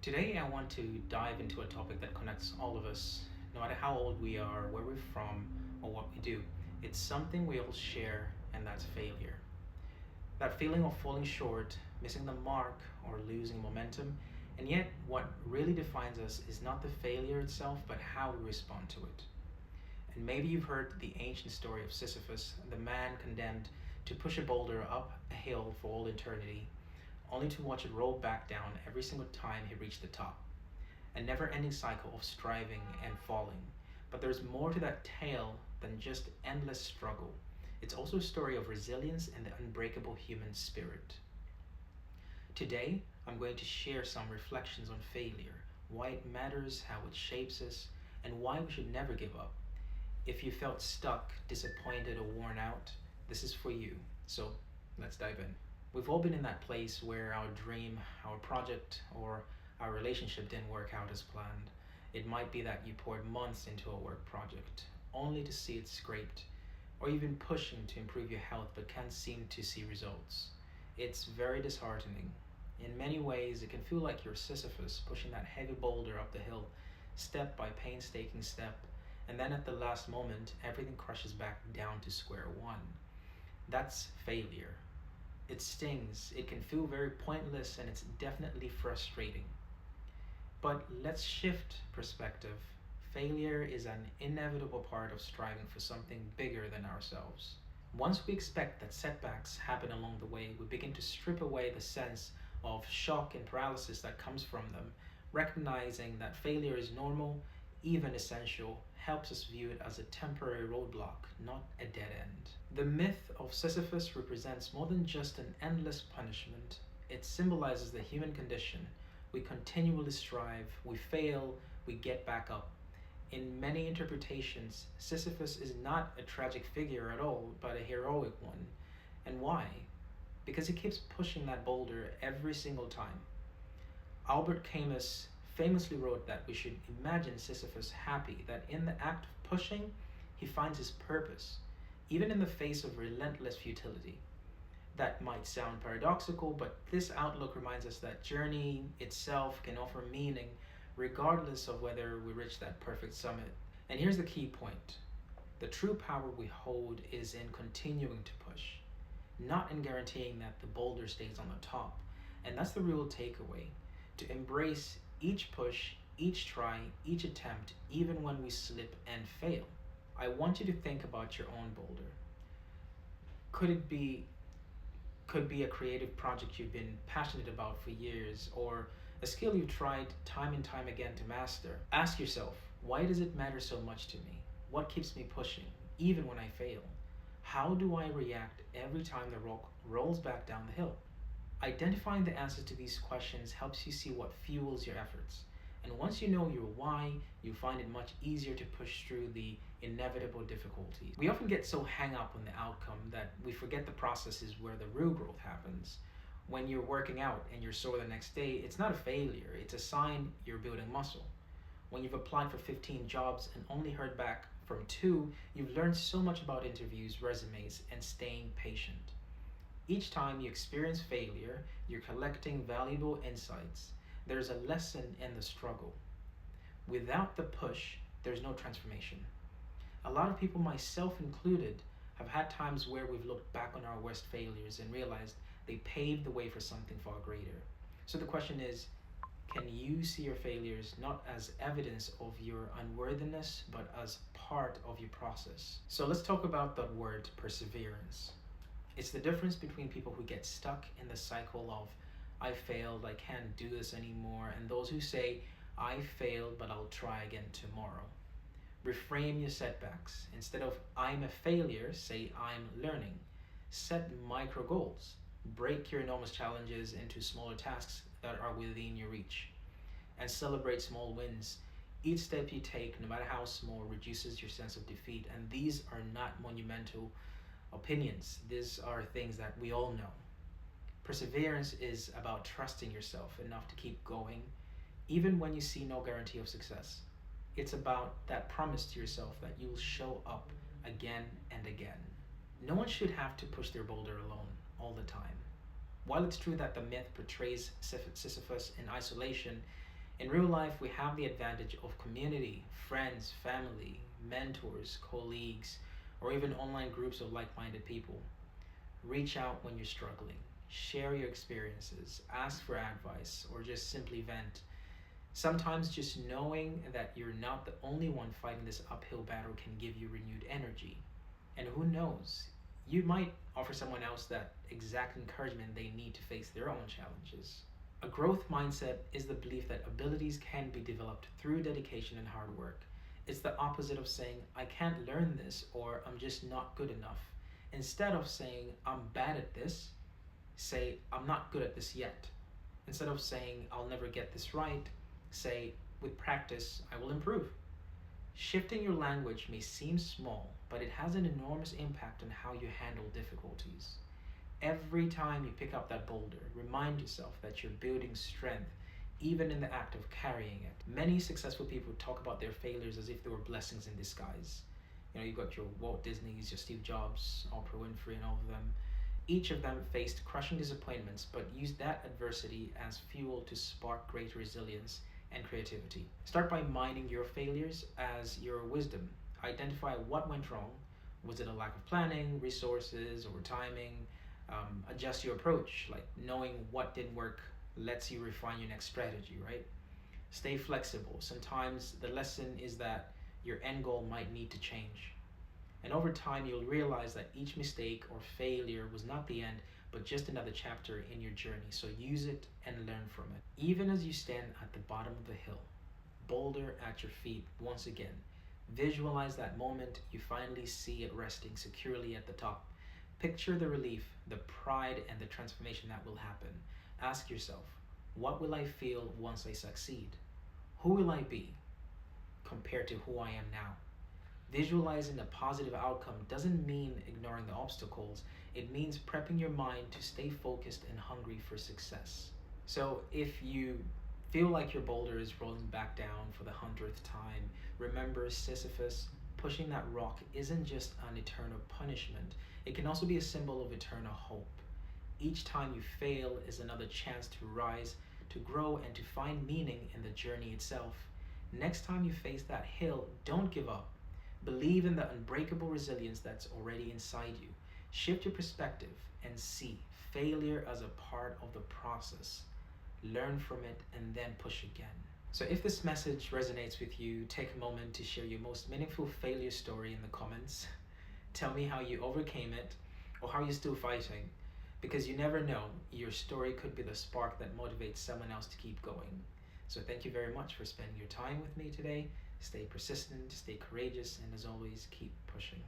Today, I want to dive into a topic that connects all of us, no matter how old we are, where we're from, or what we do. It's something we all share, and that's failure. That feeling of falling short, missing the mark, or losing momentum. And yet, what really defines us is not the failure itself, but how we respond to it. And maybe you've heard the ancient story of Sisyphus, the man condemned to push a boulder up a hill for all eternity, only to watch it roll back down every single time he reached the top. A never ending cycle of striving and falling. But there's more to that tale than just endless struggle. It's also a story of resilience and the unbreakable human spirit. Today, I'm going to share some reflections on failure, why it matters, how it shapes us, and why we should never give up. If you felt stuck, disappointed, or worn out, this is for you. So let's dive in. We've all been in that place where our dream, our project, or our relationship didn't work out as planned. It might be that you poured months into a work project, only to see it scraped, or even pushing to improve your health but can't seem to see results. It's very disheartening. In many ways, it can feel like you're Sisyphus pushing that heavy boulder up the hill, step by painstaking step, and then at the last moment, everything crushes back down to square one. That's failure. It stings, it can feel very pointless, and it's definitely frustrating. But let's shift perspective. Failure is an inevitable part of striving for something bigger than ourselves. Once we expect that setbacks happen along the way, we begin to strip away the sense of shock and paralysis that comes from them. Recognizing that failure is normal, even essential, helps us view it as a temporary roadblock, not a dead end. The myth of Sisyphus represents more than just an endless punishment. It symbolizes the human condition. We continually strive, we fail, we get back up. In many interpretations, Sisyphus is not a tragic figure at all, but a heroic one. And why? Because he keeps pushing that boulder every single time. Albert Camus famously wrote that we should imagine Sisyphus happy, that in the act of pushing, he finds his purpose, even in the face of relentless futility. That might sound paradoxical, but this outlook reminds us that journey itself can offer meaning regardless of whether we reach that perfect summit. And here's the key point. The true power we hold is in continuing to push, not in guaranteeing that the boulder stays on the top. And that's the real takeaway. To embrace each push, each try, each attempt, even when we slip and fail. I want you to think about your own boulder. Could it be could be a creative project you've been passionate about for years, or a skill you've tried time and time again to master. Ask yourself, why does it matter so much to me? What keeps me pushing, even when I fail? How do I react every time the rock rolls back down the hill? Identifying the answers to these questions helps you see what fuels your efforts. And once you know your why, you find it much easier to push through the inevitable difficulties. We often get so hung up on the outcome that we forget the process is where the real growth happens. When you're working out and you're sore the next day, it's not a failure, it's a sign you're building muscle. When you've applied for 15 jobs and only heard back from 2, you've learned so much about interviews, resumes, and staying patient. Each time you experience failure, you're collecting valuable insights. There's a lesson in the struggle. Without the push, there's no transformation. A lot of people, myself included, have had times where we've looked back on our worst failures and realized they paved the way for something far greater. So the question is, can you see your failures not as evidence of your unworthiness, but as part of your process? So let's talk about that word perseverance. It's the difference between people who get stuck in the cycle of I failed, I can't do this anymore, and those who say I failed, but I'll try again tomorrow. Reframe your setbacks. Instead of I'm a failure, say I'm learning. Set micro goals. Break your enormous challenges into smaller tasks that are within your reach. And celebrate small wins. Each step you take, no matter how small, reduces your sense of defeat. And these are not monumental opinions. These are things that we all know. Perseverance is about trusting yourself enough to keep going, even when you see no guarantee of success. It's about that promise to yourself that you'll show up again and again. No one should have to push their boulder alone all the time. While it's true that the myth portrays Sisyphus in isolation, In real life, we have the advantage of community, friends, family, mentors, colleagues, or even online groups of like minded people. Reach out when you're struggling, share your experiences, ask for advice, or just simply vent. Sometimes just knowing that you're not the only one fighting this uphill battle can give you renewed energy. And who knows, you might offer someone else that exact encouragement they need to face their own challenges. A growth mindset is the belief that abilities can be developed through dedication and hard work. It's the opposite of saying, I can't learn this or I'm just not good enough. Instead of saying, I'm bad at this, say, I'm not good at this yet. Instead of saying, I'll never get this right, say, with practice, I will improve. Shifting your language may seem small, but it has an enormous impact on how you handle difficulties. Every time you pick up that boulder, remind yourself that you're building strength, even in the act of carrying it. Many successful people talk about their failures as if they were blessings in disguise. You've got your Walt Disneys, your Steve Jobs, Oprah Winfrey, and all of them. Each of them faced crushing disappointments, but used that adversity as fuel to spark greater resilience and creativity. Start by minding your failures as your wisdom. Identify what went wrong. Was it a lack of planning, resources, or timing? Adjust your approach, like knowing what didn't work lets you refine your next strategy, right? Stay flexible. Sometimes the lesson is that your end goal might need to change. And over time, you'll realize that each mistake or failure was not the end, but just another chapter in your journey. So use it and learn from it. Even as you stand at the bottom of the hill, boulder at your feet once again, visualize that moment you finally see it resting securely at the top. Picture the relief, the pride, and the transformation that will happen. Ask yourself, what will I feel once I succeed? Who will I be compared to who I am now? Visualizing a positive outcome doesn't mean ignoring the obstacles. It means prepping your mind to stay focused and hungry for success. So if you feel like your boulder is rolling back down for the 100th time, remember Sisyphus pushing that rock isn't just an eternal punishment. It can also be a symbol of eternal hope. Each time you fail is another chance to rise, to grow, and to find meaning in the journey itself. Next time you face that hill, don't give up. Believe in the unbreakable resilience that's already inside you. Shift your perspective and see failure as a part of the process. Learn from it and then push again. So if this message resonates with you, take a moment to share your most meaningful failure story in the comments. Tell me how you overcame it or how you're still fighting, because you never know, your story could be the spark that motivates someone else to keep going. So thank you very much for spending your time with me today. Stay persistent, stay courageous, and as always, keep pushing.